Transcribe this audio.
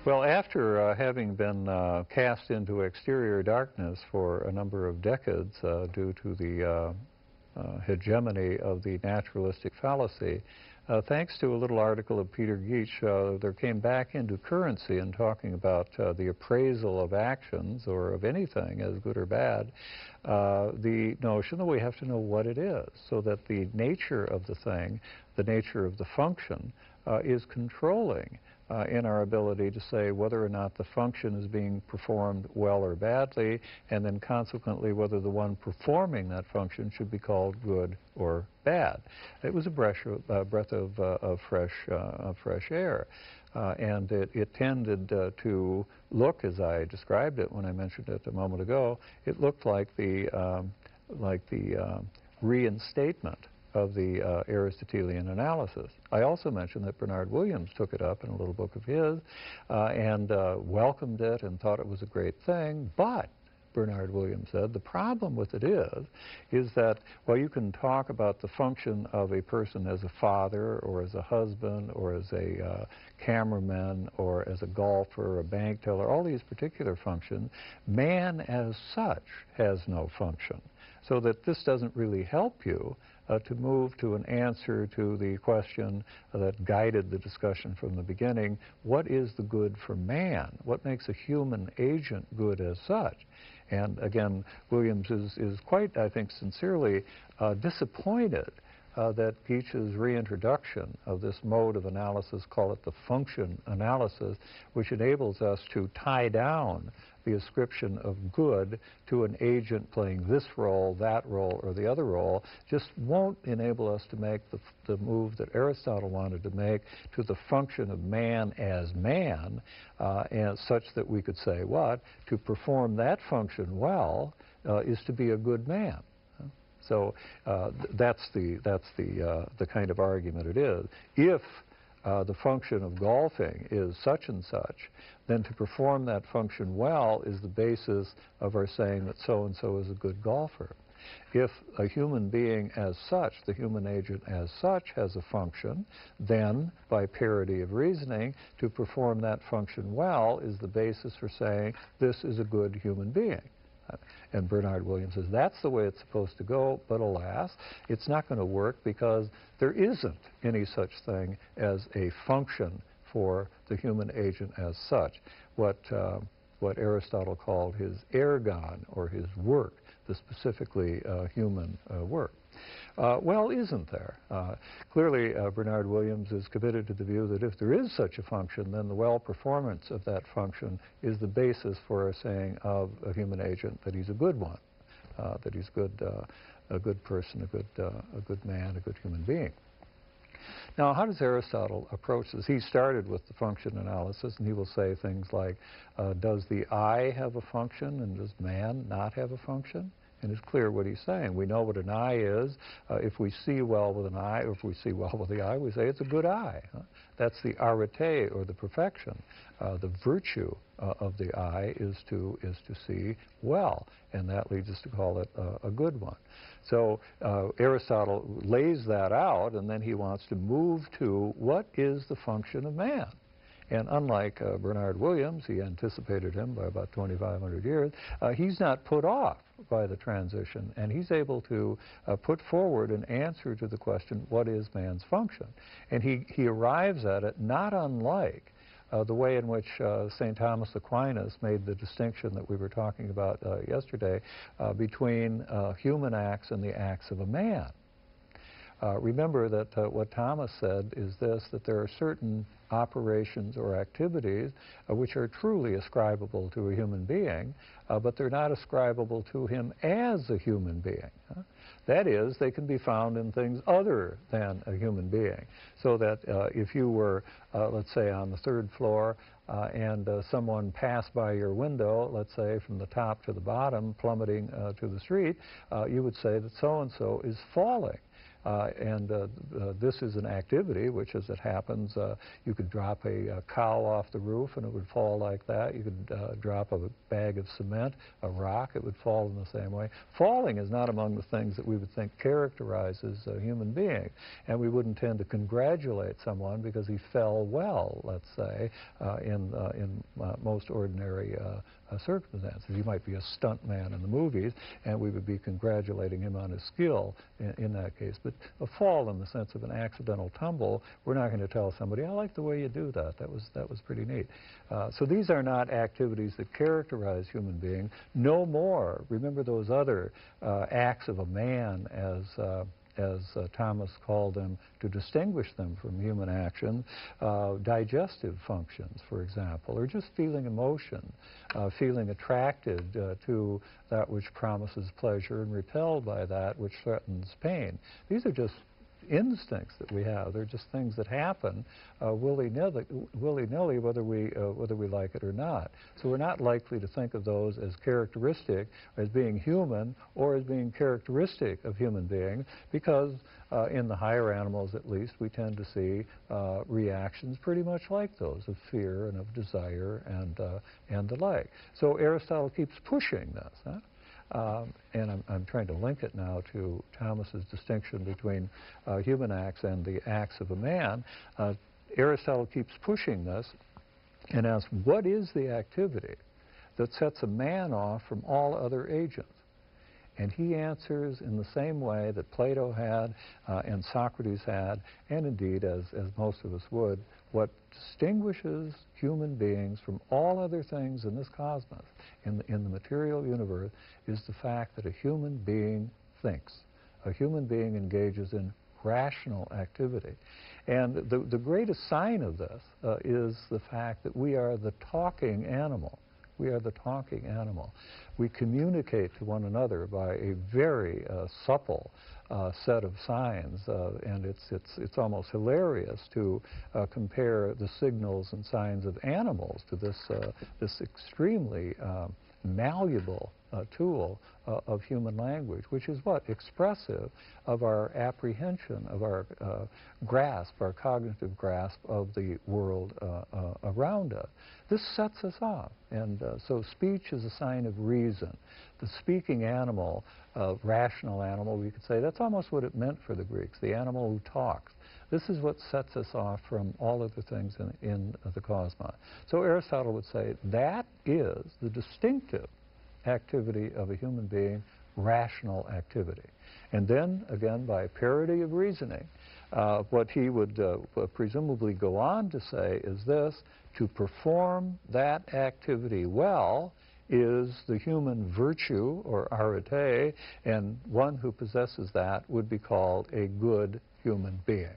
Well, after having been cast into exterior darkness for a number of decades due to the hegemony of the naturalistic fallacy, thanks to a little article of Peter Geach, there came back into currency in talking about the appraisal of actions or of anything as good or bad, the notion that we have to know what it is, so that the nature of the thing, the nature of the function, is controlling in our ability to say whether or not the function is being performed well or badly, and then consequently whether the one performing that function should be called good or bad. It was a breath of fresh air. And it tended to look, as I described it when I mentioned it a moment ago, it looked like the reinstatement of the Aristotelian analysis. I also mentioned that Bernard Williams took it up in a little book of his and welcomed it and thought it was a great thing, but Bernard Williams said the problem with it is that, well, you can talk about the function of a person as a father or as a husband or as a cameraman or as a golfer or a bank teller, all these particular functions. Man as such has no function, so that this doesn't really help you to move to an answer to the question that guided the discussion from the beginning: what is the good for man? What makes a human agent good as such? And again, Williams is quite, I think, sincerely disappointed that Geach's reintroduction of this mode of analysis, call it the function analysis, which enables us to tie down the ascription of good to an agent playing this role, that role, or the other role, just won't enable us to make the move that Aristotle wanted to make to the function of man as man, and such that we could say what? To perform that function well is to be a good man. So that's the kind of argument it is. If the function of golfing is such and such, then to perform that function well is the basis of our saying that so-and-so is a good golfer. If a human being as such, the human agent as such, has a function, then, by parity of reasoning, to perform that function well is the basis for saying this is a good human being. And Bernard Williams says that's the way it's supposed to go, but alas, it's not going to work because there isn't any such thing as a function for the human agent as such. What Aristotle called his ergon, or his work, the specifically human work. Well, isn't there? Clearly, Bernard Williams is committed to the view that if there is such a function, then the well performance of that function is the basis for saying of a human agent that he's a good one, that he's a good person, a good man, a good human being. Now, how does Aristotle approach this? He started with the function analysis, and he will say things like, does the eye have a function, and does man not have a function? And it's clear what he's saying. We know what an eye is. If we see well with an eye, or if we see well with the eye, we say it's a good eye. That's the arete, or the perfection. The virtue of the eye is to see well, and that leads us to call it a good one. So Aristotle lays that out, and then he wants to move to what is the function of man. And unlike Bernard Williams, he anticipated him by about 2,500 years, he's not put off by the transition, and he's able to put forward an answer to the question, what is man's function? And he arrives at it not unlike the way in which St. Thomas Aquinas made the distinction that we were talking about yesterday between human acts and the acts of a man. Remember that what Thomas said is this, that there are certain operations or activities which are truly ascribable to a human being, but they're not ascribable to him as a human being. That is, they can be found in things other than a human being. So that if you were, let's say, on the third floor and someone passed by your window, let's say from the top to the bottom, plummeting to the street, you would say that so-and-so is falling. This is an activity which, as it happens, you could drop a cow off the roof and it would fall like that. You could drop a bag of cement, a rock, it would fall in the same way. Falling is not among the things that we would think characterizes a human being, and we wouldn't tend to congratulate someone because he fell well, let's say, in most ordinary circumstances. He might be a stunt man in the movies, and we would be congratulating him on his skill in that case. But a fall in the sense of an accidental tumble, we're not going to tell somebody, I like the way you do that. That was pretty neat. So these are not activities that characterize human beings. No more, remember those other acts of a man as Thomas called them, to distinguish them from human action, digestive functions, for example, or just feeling emotion, feeling attracted to that which promises pleasure and repelled by that which threatens pain. These are just instincts that we have. They're just things that happen willy-nilly, whether we like it or not. So we're not likely to think of those as characteristic, as being human, or as being characteristic of human beings, because in the higher animals, at least, we tend to see reactions pretty much like those of fear and of desire and the like. So Aristotle keeps pushing this. Huh? And I'm trying to link it now to Thomas's distinction between human acts and the acts of a man. Aristotle keeps pushing this and asks, what is the activity that sets a man off from all other agents? And he answers in the same way that Plato had and Socrates had, and indeed, as most of us would, what distinguishes human beings from all other things in this cosmos, in the material universe, is the fact that a human being thinks. A human being engages in rational activity. And the greatest sign of this is the fact that we are the talking animal. We are the talking animal. We communicate to one another by a very supple set of signs, and it's almost hilarious to compare the signals and signs of animals to this extremely malleable tool of human language, which is what? Expressive of our apprehension, of our grasp, our cognitive grasp of the world around us. This sets us off, and so speech is a sign of reason. The speaking animal, rational animal, we could say, that's almost what it meant for the Greeks, the animal who talks. This is what sets us off from all other things in the cosmos. So Aristotle would say that is the distinctive activity of a human being, rational activity. And then, again, by parity of reasoning, what he would presumably go on to say is this: to perform that activity well is the human virtue, or arete, and one who possesses that would be called a good human being.